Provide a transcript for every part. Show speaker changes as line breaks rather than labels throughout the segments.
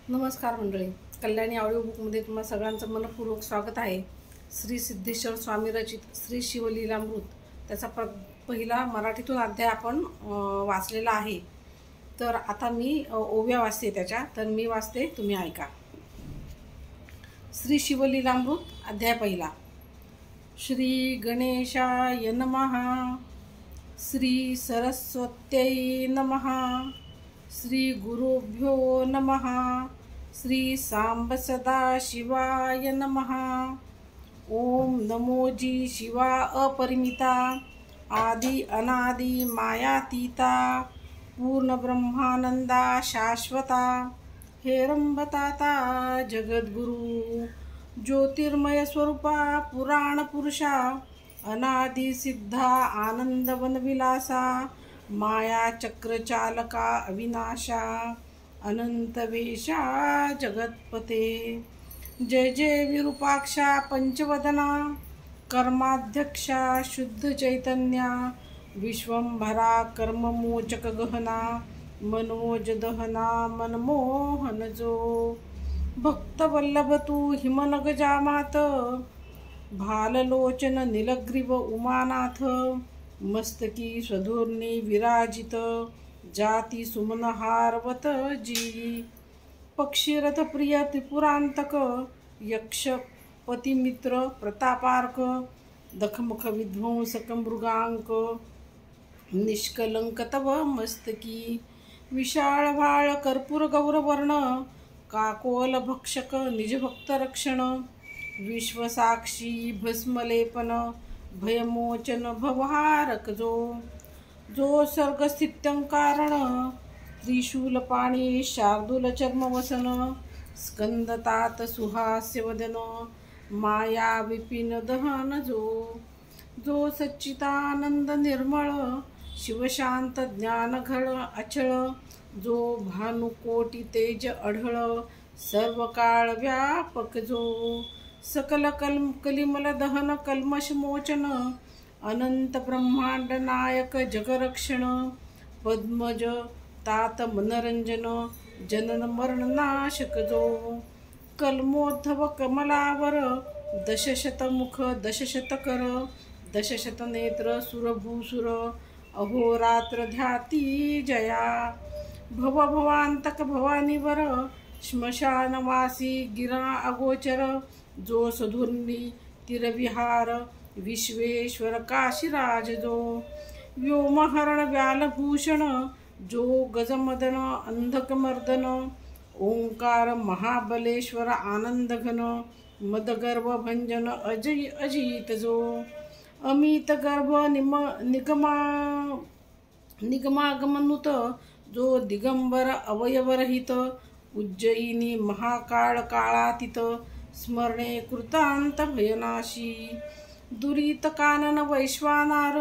नमस्कार मंडळी, कल्याणी ऑडिओ बुकमध्ये तुम्हा सगळ्यांचं मनपूर्वक स्वागत आहे. श्री सिद्धेश्वर स्वामी रचित श्री शिवलीलामृत त्याचा पहिला मराठीतून अध्याय आपण वाचलेला आहे. तर आता मी ओव्या वाचते त्याच्या, तर मी वाचते, तुम्ही ऐका. श्री शिवलीलामृत अध्याय पहिला. श्री गणेशाय नमः, श्री सरस्वत्यै नमः, श्री गुरुभ्यो नमः, श्री सांब सदाशिवाय नमः. ओम नमोजी शिवा अपरिमिता, आदि अनादि मायातीता, पूर्ण ब्रह्मानंदा शाश्वता, हेरंबताता जगद्गुरु, ज्योतिर्मय स्वरूपा पुराण पुरुषा, अनादि सिद्धा आनंद वनविलासा, माया चक्रचालका अविनाशा, अनंत वेशा जगतपते. जय जय विरूपाक्षा पंचवदना, कर्माध्यक्षा शुद्ध चैतन्या, विश्वंभरा कर्ममोचक गहना, मनोज दहना मनमोहन जो. भक्तवल्लभ तू हिमनग जामात, भाललोचन नीलग्रीव उमानाथ, मस्तकी स्वधूर्णी विराजित, जाती सुमन हारवत जी. पक्षीरथ प्रिय त्रिपुरांतक, यक्ष पतिमित्र प्रतापार्क, दखमुख विध्वंसक मृगांक, निष्कलंक तव मस्तकी. विशाळ भाळ कर्पूर गौरवर्ण, काकोल भक्षक निजभक्त रक्षण, विश्वसाक्षी भस्मलेपन, भयमोचन भवहारक जो. जो सर्गस्थित्यंकारण, त्रिशूलपाणी शार्दूल चर्मवसन, स्कंदतात सुहास्यवदन, माया विपिन दहन जो. जो सच्चिदानंद निर्मळ, शिवशांत ज्ञानघळ अचळ, जो भानुकोटी तेज अढळ, सर्व काळ व्यापक जो. सकल कलिमल दहन कल्मष मोचन, अनंत ब्रह्मांड नायक जगरक्षण, पद्मज तात मनरंजन, जनन मरण नाशक जो. कल्मोद्धव कमलावर, दशशतमुख दशशतकर, दशशत नेत्र सुरभूसुर, अहोरात्र ध्याती जया. भवभवांतक भवानीवर, श्मशानवासी गिरा अगोचर, जो सधुर्णी तिरविहार, विश्वेश्वर काशीराज जो. व्योमहरण व्यालभूषण, जो गजमदन अंधकमर्दन, ओंकार महाबलेश्वर आनंदघन, मदगर्भ भंजन अजय अजित जो. अमित गर्भ निगमागमनुत, जो दिगंबर अवयवरहित, उज्जयिनी महाकाळ काळातीत, स्मरणे कृतांत भयनाशी. दुरित कानन वैश्वानार,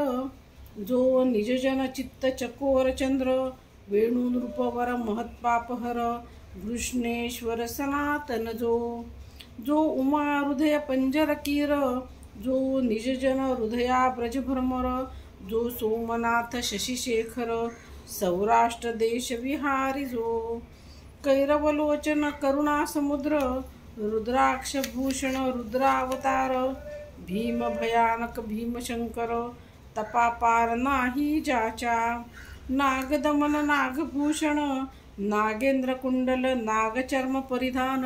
जो निजजन चित्त चकोर चंद्र, वेणुनृपवर महत्पापहर, कृष्णेश्वर सनातन जो. जो उमा हृदय पंजरकीर, जो निजजन हृदया ब्रजभ्रमर, जो सोमनाथ शशिशेखर, सौराष्ट्र देश विहारी जो. कैरवलोचन करुणा समुद्र, रुद्राक्ष भूषण रुद्रावतार, भीम भयानक भीमशंकर, तपापार नाही जाचा. नागदमन नागभूषण, नागेंद्र कुंडल नागचर्म परिधान,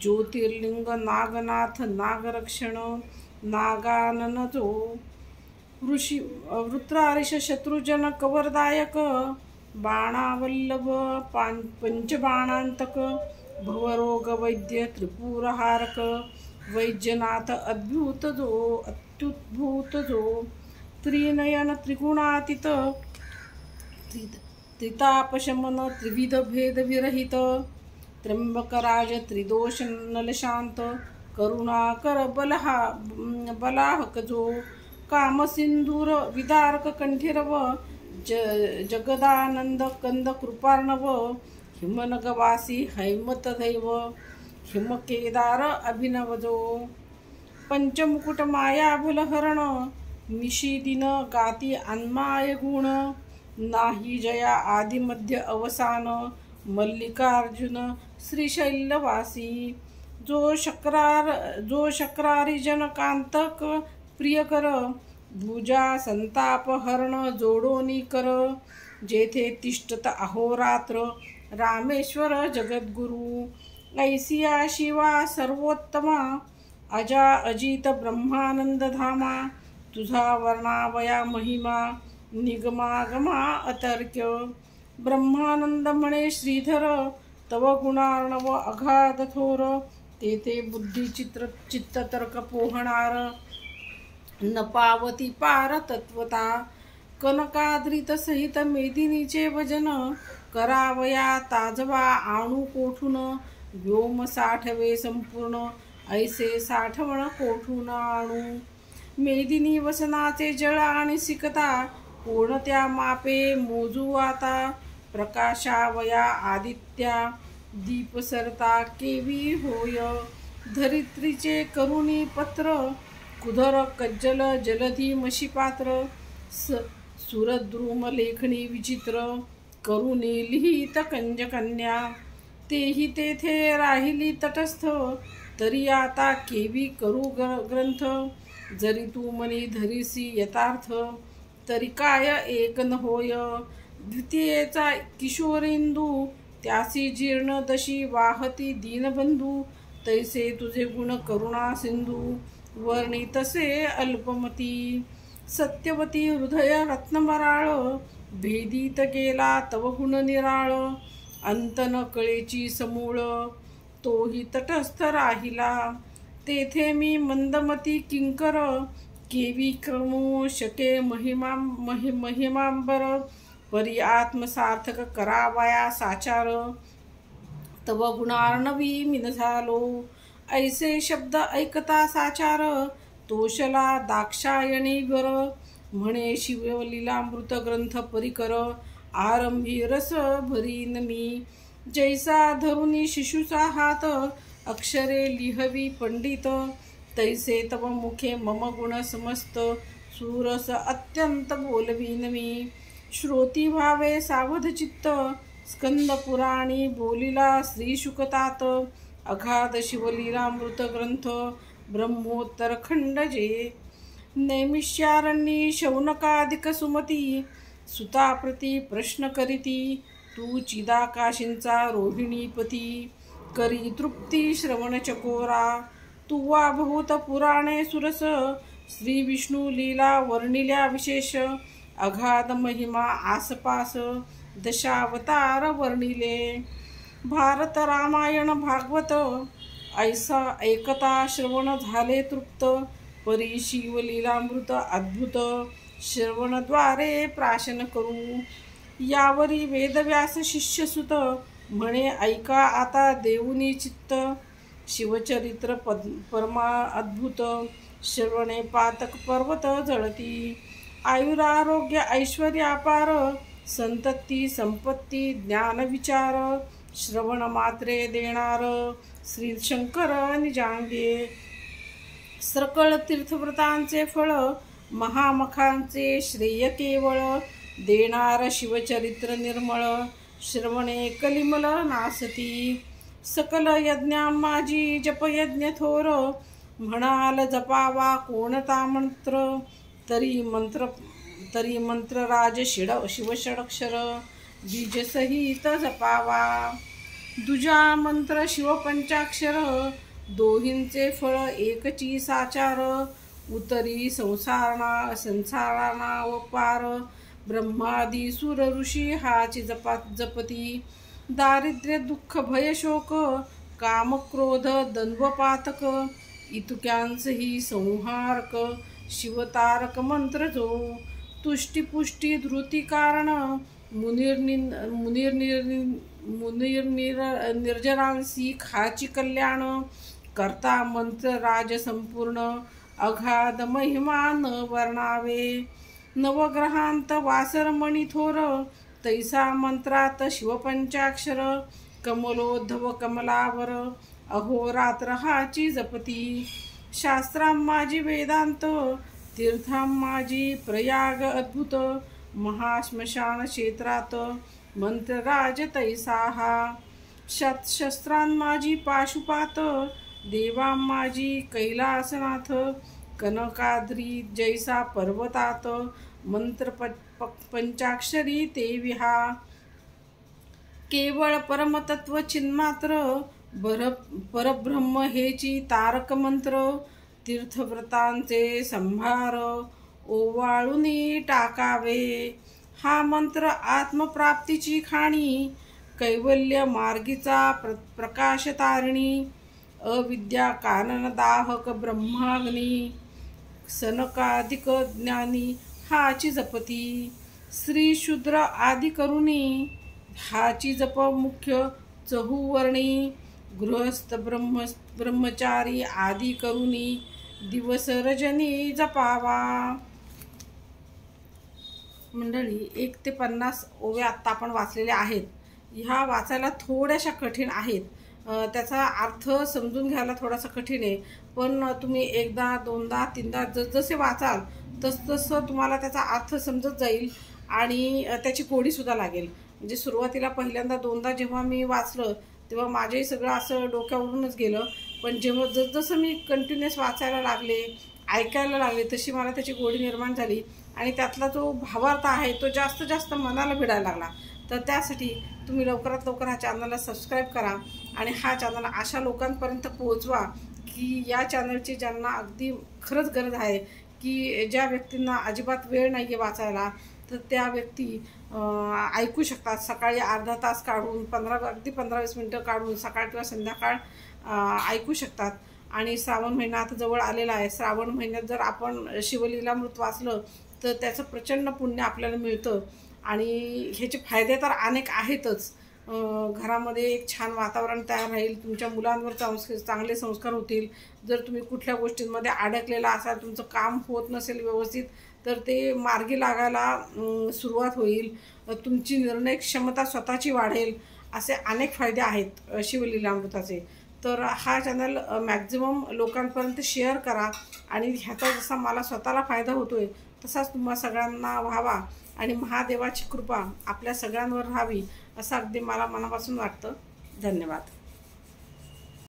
ज्योतिर्लिंग नागनाथ नागरक्षण, नागानन जो. ऋषी वृत्रारिष शत्रुजन कवरदायक, बाणावल्लभ पंचबाणांतक, भवरोग वैद्य त्रिपुरहारक, वैद्यनाथ अद्भुत जो अत्युद्भूत जो. त्रिनयन त्रिगुणातीत, त्रितापशमन त्रिविध भेद विरहित, त्र्यंबकराज त्रिदोष नलशांत, करुणाकर बलाहक जो. कामसिंधूर विदारक कंठीरव, जगदानंद कंद कृपार्णव, हिमनगवासी हैमत दैव, हिमकेदार अभिनव जो. पंचमुकुट माया भलहरण, निशिदिन गाती अन्माय गुण, नाही जया आदिमध्य अवसान, मल्लिकार्जुन श्रीशैलवासी, जो शक्रारी जनकांतक प्रियकर, भुजा संताप हरण जोडोनी कर, जेथे तिष्ठत अहोरात्र रामेश्वर जगद्गुरु, ऐसिया शिवा सर्वोत्तमा, अजा अजित ब्रह्मानंद धामा, तुझा वर्णावया महिमा निगमागमा अतर्क्य, ब्रह्मानंद म्हणे श्रीधर, तव गुणार्णव अगाध थोर, तेथे बुद्धी चित्त तर्क पोहणार, न पावती पार तत्वता, कनकाद्रित सहित मेदिनीचे भजन, करावया ताजवा आणू कोठून, व्योम साठवे संपूर्ण, ऐसे साठवण कोठून आणू, मेदिनी वसनाचे जळ आणि सिकता, कोणत्या मापे मोजू आता, प्रकाशावया आदित्या दीप सरता केवी होय, धरित्रीचे करुणी पत्र, कुधर कज्जल जलधी मशीपात्र, सुरद्रुम लेखणी विचित्र, करुणी लिहित कंजकन्या, तेही तेथे राहिली तटस्थ, तरी आता केवी करू ग्रंथ, जरी तू मनी धरिसी यथार्थ, तरी काय एक न होय, द्वितीयेचा किशोरेंदू, त्यासी जीर्ण दशी वाहती दीनबंधू, तैसे तुझे गुण करुणा सिंधू, वर्णी तसे अल्पमती, सत्यवती हृदय रत्नमराळ, भेदीत गेला तव गुण निराळ, अंत न कळेची समूळ, तोही तटस्थ राहिला, तेथे मी मंदमती किंकर, केवी क्रमू शके महिमांबर, परी आत्मसार्थक करावया साचार, तव गुणार्णवी मिन झालो, ऐसे शब्द ऐकता साचार, तोषला दाक्षायणी वर, म्हणे शिवलीलामृत ग्रंथ परिकर, आरंभी रस भरीन मी, जैसा धरुनी शिशुचा हात, अक्षरे लिहवी पंडित, तैसे तव मुखे मम गुण समस्त, सुरस अत्यंत बोलवीन मी, श्रोती व्हावे सावध चित्त, स्कंद पुराणी बोलिला श्री शुकतात, अगाध शिवलीलामृत ग्रंथ ब्रह्मोत्तर खंड जे, नैमिष्यारण्यी शौनकाधिक सुमती, सुताप्रती प्रश्न करीती, तू चिदाकाशींचा रोहिणीपती, करी तृप्ती श्रवण चकोरा, तुवा बहुत पुराणे सुरस, श्री विष्णू लीला वर्णिल्या विशेष, अगाध महिमा आसपास दशावतार वर्णिले, भारत रामायण भागवत, ऐसा ऐकता श्रवण झाले तृप्त, परी शिवलीलामृत अद्भुत, श्रवणद्वारे प्राशन करू, यावरी वेदव्यास शिष्यसुत, म्हणे ऐका आता देऊनी चित्त, शिवचरित्र परमा अद्भुत, श्रवणे पातक पर्वत जळती, आयुरारोग्य ऐश्वर्य अपार, संतती संपत्ती ज्ञान विचार, श्रवण मात्रे देणार श्री शंकर निजांगे, सकळ तीर्थव्रतांचे फळ, महामखांचे श्रेय केवळ, देणार शिवचरित्र निर्मळ, श्रवणे कलिमल नासती, सकल यज्ञा माझी जपयज्ञ थोर, म्हणाल जपावा कोणता मंत्र, तरी मंत्र राज शिवषडक्षर, बीज सहित जपावा, दुजा मंत्र शिवपंचाक्षर, दोहींचे फळ एकची साचार, उतरी संसाराना व पार, ब्रह्मादी सुर ऋषी हाची जपती, दारिद्र्य दुःख भय शोक, काम क्रोध द्वंद्व पातक, इतुक्यांचही संहारक, शिवतारक मंत्र जो, तुष्टी पुष्टी धृती कारण, मुनीर निर्जनांसी खाची कल्याण, करता मंत्र राज संपूर्ण, अगाध महिमा न वर्णावे, नवग्रहांत वासरमणी थोर, तैसा मंत्रात शिवपंचाक्षर, कमलोद्धव कमलावर, अहोरात्र हाची जपती, शास्त्रां माझी वेदांत, तीर्थां माझी प्रयाग अद्भुत, महाश्मशान क्षेत्रात मंत्रराज तैसा हा। शस्त्रां माझी पाशुपात, देवा माझी कैलासनाथ, कनकाद्री जैसा पर्वतात, मंत्र पंचाक्षरी ते विहा। केवळ परमतत्व चिन्मात्र, परब्रह्म हेची तारक मंत्र, तीर्थव्रतांचे संभार, ओवाळूनी टाकावे। हा मंत्र आत्मप्राप्तीची खाणी, कैवल्य मार्गीचा प्रकाश तारिणी, अविद्या कानन दाहक ब्रह्माग्नी, सनकाधिक ज्ञानी हाची जपती। श्री शूद्र आदि करुणी, हाची जप मुख्य चहुवर्णी, गृहस्थ ब्रह्मचारी आदि करुणी, दिवस रजनी जपावा। मंडळी, 1 ते 50 ओव्या आत्ता आपण वाचलेल्या आहेत। ह्या वाचायला थोड्याशा कठीण आहेत, त्याचा अर्थ समजून घ्यायला थोडासा कठीण आहे, पण तुम्ही एकदा दोनदा तीनदा जसे वाचाल तसं तुम्हाला त्याचा अर्थ समजत जाईल आणि त्याची गोडीसुद्धा लागेल। म्हणजे सुरुवातीला पहिल्यांदा दोनदा जेव्हा मी वाचलं तेव्हा माझेही सगळं असं डोक्यावरूनच गेलं, पण जेव्हा जसं मी कंटिन्युअस वाचायला लागले, ऐकायला लागले, तशी मला त्याची गोडी निर्माण झाली आणि त्यातला जो भावार्थ आहे तो जास्त मनाला भिडायला लागला। तर त्यासाठी तुम्ही लवकरात लवकर हा चॅनलला सबस्क्राईब करा आणि हा चॅनल अशा लोकांपर्यंत पोहोचवा की या चॅनलची ज्यांना अगदी खरंच गरज आहे, की ज्या व्यक्तींना अजिबात वेळ नाही आहे वाचायला, तर त्या व्यक्ती ऐकू शकतात। सकाळी अर्धा तास काढून अगदी 15-20 मिनटं काढून सकाळ किंवा संध्याकाळ ऐकू शकतात। आणि श्रावण महिना आता जवळ आलेला आहे। श्रावण महिन्यात जर आपण शिवलीलामृत वाचलं तर त्याचं प्रचंड पुण्य आपल्याला मिळतं आणि ह्याचे फायदे तर अनेक आहेतच। घरामध्ये एक छान वातावरण तयार राहील, तुमच्या मुलांवर चांगले संस्कार होतील। जर तुम्ही कुठल्या गोष्टींमध्ये अडकलेला असाल, तुमचं काम होत नसेल व्यवस्थित, तर ते मार्गी लागायला सुरुवात होईल, तुमची निर्णय क्षमता स्वतःची वाढेल। असे अनेक फायदे आहेत शिवलीलामृताचे। तर हा चॅनल मॅक्झिमम लोकांपर्यंत शेअर करा आणि ह्याचा जसा मला स्वतःला फायदा होतोय तसाच तुम्हा सगळ्यांना व्हावा आणि महादेवाची कृपा आपल्या सगळ्यांवर राहावी असं अगदी मला मनापासून वाटतं। धन्यवाद।